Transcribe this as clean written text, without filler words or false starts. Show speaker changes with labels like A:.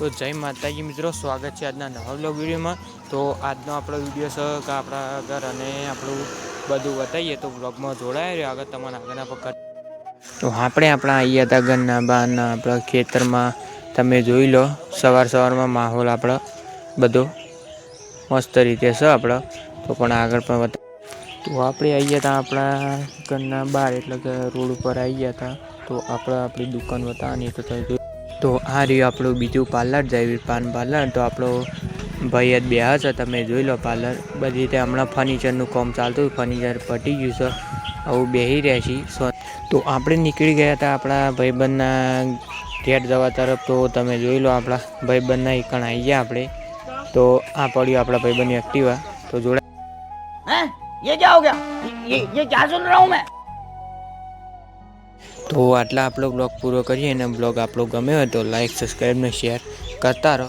A: તો જય માતાજી મિત્રો, સ્વાગત છે આજના નવા બ્લોગ વિડીયોમાં। તો આજનો આપણો વિડીયો છે કે આપણા ઘર અને આપણું બધું બતાવીએ, તો બ્લોગમાં જોડાયા રહ્યો આગળ તમારા આગળના પકડ। તો આપણે આપણા અહીંયા હતા ઘરના બહારના આપણા ખેતરમાં, તમે જોઈ લો સવારમાં માહોલ આપણો બધો મસ્ત રીતે છે આપણો। તો પણ આગળ પણ તો આપણે આવી ગયા હતા આપણા ઘરના બહાર, એટલે કે રોડ ઉપર આવી ગયા હતા। તો આપણી દુકાન બતાવવાની તો આ રહ્યું આપણું બીજું પાર્લર, જયવીર પાન પાર્લર। તો આપણો ભાઈ જ બેહા છે, તમે જોઈ લો પાર્લર બધી રીતે। હમણાં ફર્નિચરનું કામ ચાલતું, ફર્નિચર પટી ગયું છે, આવું બેસી રહ્યા છીએ। તો આપણે નીકળી ગયા હતા આપણા ભાઈબંધના ઘેર જવા તરફ। તો તમે જોઈ લો આપણા ભાઈબંધના એકણ આવી ગયા આપણે। તો આ પડ્યું આપણા ભાઈબંધની એક્ટિવા। તો જોડે
B: ये क्या हो गया? ये क्या सुन रहा हूँ मैं?
A: તો આટલા આપણો બ્લોગ પૂરો કરીએ, અને બ્લોગ આપણો ગમ્યો હોય તો લાઈક, સબસ્ક્રાઈબ ને શેર કરતા રહો।